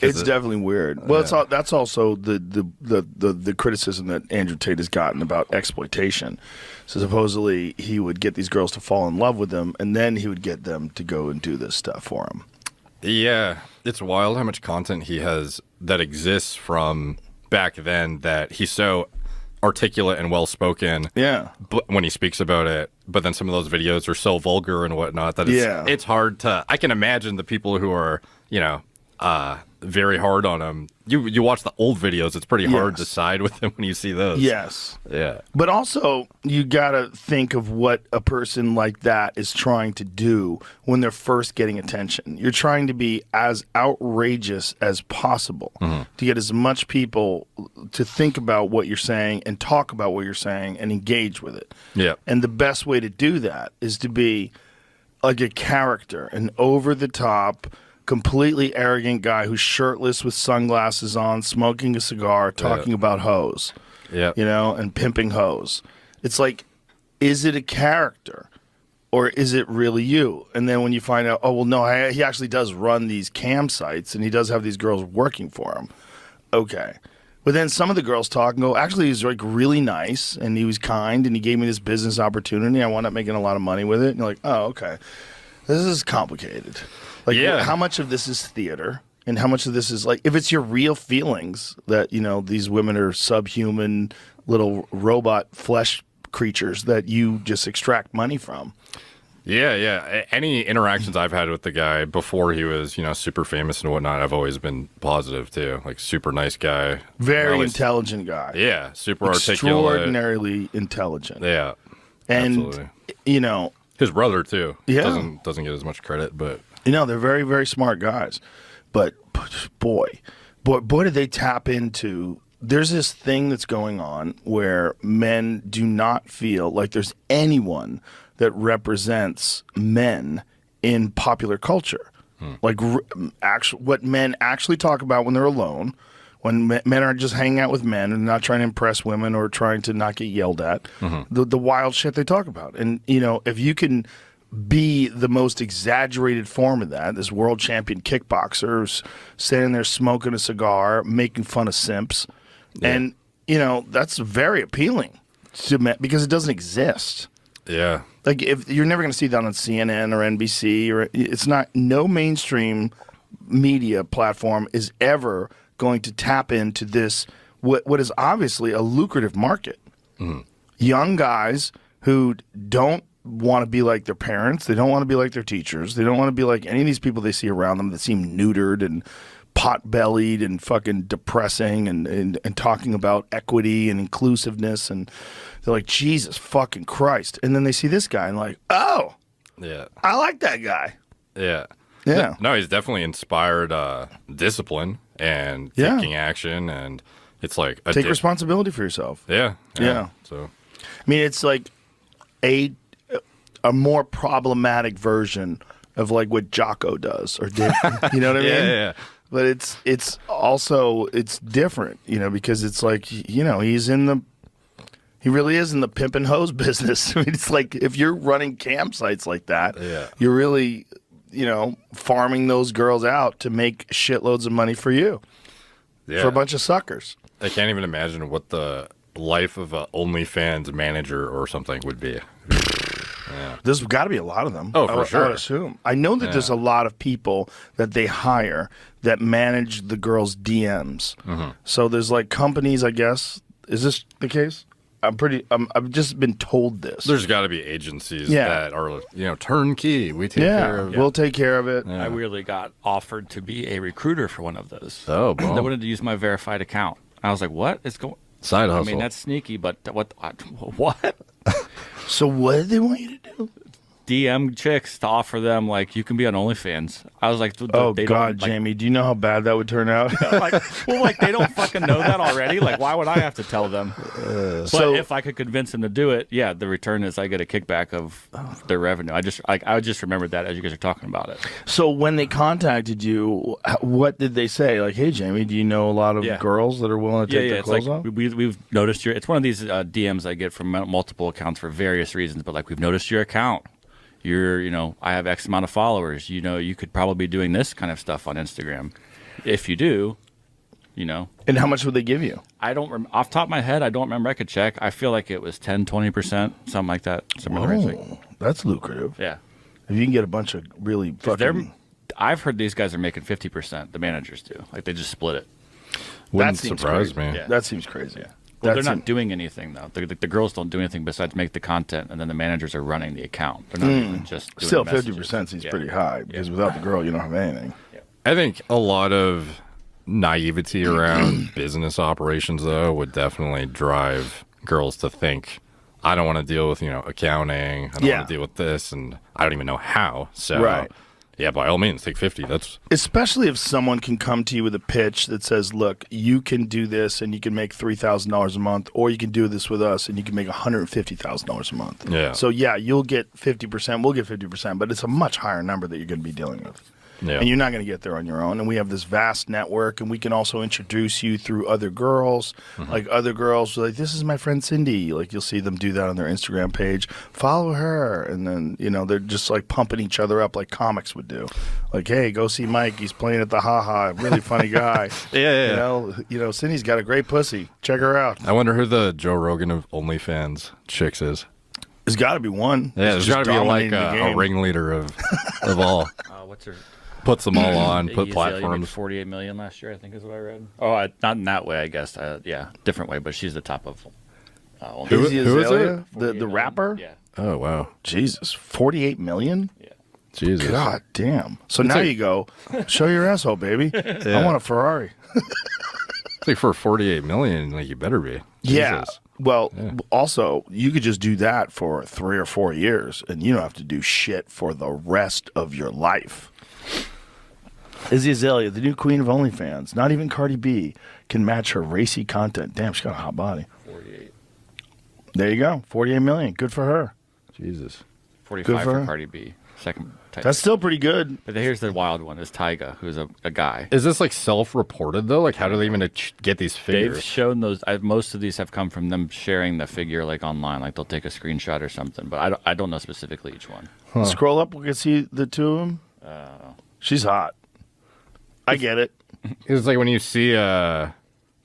It's definitely weird. Well, that's also the criticism that Andrew Tate has gotten about exploitation. So supposedly he would get these girls to fall in love with him, and then he would get them to go and do this stuff for him. Yeah, it's wild how much content he has that exists from back then that he's so articulate and well-spoken when he speaks about it, but then some of those videos are so vulgar and whatnot that it's hard to... I can imagine the people who are, very hard on him. You watch the old videos, it's pretty hard to side with him when you see those. Yes. Yeah. But also, you got to think of what a person like that is trying to do when they're first getting attention. You're trying to be as outrageous as possible to get as much people to think about what you're saying and talk about what you're saying and engage with it. Yeah. And the best way to do that is to be like a character, an over-the-top, completely arrogant guy who's shirtless with sunglasses on, smoking a cigar, talking about hoes, and pimping hoes. It's like, is it a character or is it really you? And then when you find out, oh, well, no, he actually does run these campsites and he does have these girls working for him. Okay. But then some of the girls talk and go, actually, he's like really nice and he was kind and he gave me this business opportunity. I wound up making a lot of money with it. And you're like, oh, okay. This is complicated. Like, how much of this is theater and how much of this is like, if it's your real feelings that, these women are subhuman little robot flesh creatures that you just extract money from. Yeah. Any interactions I've had with the guy before he was, super famous and whatnot, I've always been positive too. Like, super nice guy. Very intelligent guy. Yeah, super articulate. Extraordinarily intelligent. Yeah, and, absolutely. His brother too. Yeah. Doesn't get as much credit, but... they're very, very smart guys. But boy, did they tap into... There's this thing that's going on where men do not feel like there's anyone that represents men in popular culture. Like what men actually talk about when they're alone, when men are just hanging out with men and not trying to impress women or trying to not get yelled at, the wild shit they talk about. And, if you can be the most exaggerated form of that, this world champion kickboxer standing there smoking a cigar, making fun of simps, and, that's very appealing to men because it doesn't exist. Yeah. Like, if you're never going to see that on CNN or NBC, or it's not, no mainstream media platform is ever going to tap into this, what is obviously a lucrative market. Young guys who don't want to be like their parents, they don't want to be like their teachers, they don't want to be like any of these people they see around them that seem neutered and pot-bellied and fucking depressing and talking about equity and inclusiveness, and they're like, Jesus fucking Christ. And then they see this guy and like, oh, yeah, I like that guy. Yeah. No, he's definitely inspired discipline and taking action, and it's like take responsibility for yourself. Yeah. So, I mean, it's like a more problematic version of like what Jocko does or did. You know what I mean? Yeah. But it's also different, because it's like, he really is in the pimp and hose business. I mean, it's like if you're running campsites like that, you're really, farming those girls out to make shitloads of money for you, for a bunch of suckers. I can't even imagine what the life of a OnlyFans manager or something would be. Yeah. There's got to be a lot of them. Oh, for sure. I would assume. I know that there's a lot of people that they hire that manage the girls' DMs. So there's like companies, I guess. Is this the case? I've just been told this. There's got to be agencies that are, turnkey. We take care of it. We'll take care of it. I really got offered to be a recruiter for one of those. Oh, boy. They wanted to use my verified account. I was like, what is going on? Side hustle. I mean, that's sneaky, but what? So what did they want you to do? DM chicks to offer them, like, you can be on OnlyFans. I was like, oh, God, Jamie, do you know how bad that would turn out? They don't fucking know that already. Like, why would I have to tell them? But if I could convince them to do it, the return is I get a kickback of their revenue. I just remembered that as you guys are talking about it. So when they contacted you, what did they say? Like, hey, Jamie, do you know a lot of girls that are willing to take their clothes off? We've noticed it's one of these DMs I get from multiple accounts for various reasons, but like, we've noticed your account. I have X amount of followers. You could probably be doing this kind of stuff on Instagram. if you do, you know. And how much would they give you? I don't off the top of my head. I don't remember. I could check. I feel like it was 10, 20%, something like that. That's lucrative. Yeah. If you can get a bunch of really fucking... I've heard these guys are making 50%. The managers do. Like they just split it. Wouldn't surprise me. Yeah. That seems crazy. Yeah. Well, they're not doing anything though. The girls don't do anything besides make the content, and then the managers are running the account. They're not even just doing still messages. 50% seems pretty high because without the girl, you don't have anything. Yeah. I think a lot of naivety around business operations though would definitely drive girls to think, I don't want to deal with accounting. I don't want to deal with this, and I don't even know how. So. Yeah, by all means, take 50. That's especially if someone can come to you with a pitch that says, "Look, you can do this, and you can make $3,000 a month, or you can do this with us, and you can make $150,000 a month." Yeah. So you'll get 50%. We'll get 50%, but it's a much higher number that you're going to be dealing with. Yeah. And you're not going to get there on your own. And we have this vast network, and we can also introduce you through other girls. Like other girls, like, this is my friend Cindy. Like you'll see them do that on their Instagram page. Follow her. And then, they're just like pumping each other up like comics would do. Like, hey, go see Mike. He's playing at the Ha-Ha. Really funny guy. Yeah. Cindy's got a great pussy. Check her out. I wonder who the Joe Rogan of OnlyFans chicks is. There's got to be one. Yeah, there's got to be like a ringleader of all. What's her... Puts them all on, put platforms. platforms. $48 million last year, I think is what I read. Oh, not in that way, I guess. Different way, but she's the top of. Who is it? The rapper? Yeah. Oh wow, Jesus, $48 million. Yeah. Jesus. God damn. So now you go, show your asshole, baby. I want a Ferrari. It's like for $48 million, like you better be. Yeah. Jesus. Well, also, you could just do that for 3 or 4 years, and you don't have to do shit for the rest of your life. Izzy Azalea, the new queen of OnlyFans, not even Cardi B, can match her racy content. Damn, she's got a hot body. 48. There you go. 48 million. Good for her. Jesus. 45 for Cardi B. Second. That's still pretty good. But here's the wild one: is Tyga, who's a guy. Is this like self-reported though? Like, how do they even get these figures? They've shown those. Most of these have come from them sharing the figure like online. Like they'll take a screenshot or something. But I don't know specifically each one. Huh. Scroll up. We can see the two of them. She's hot. I get it. It's like when you see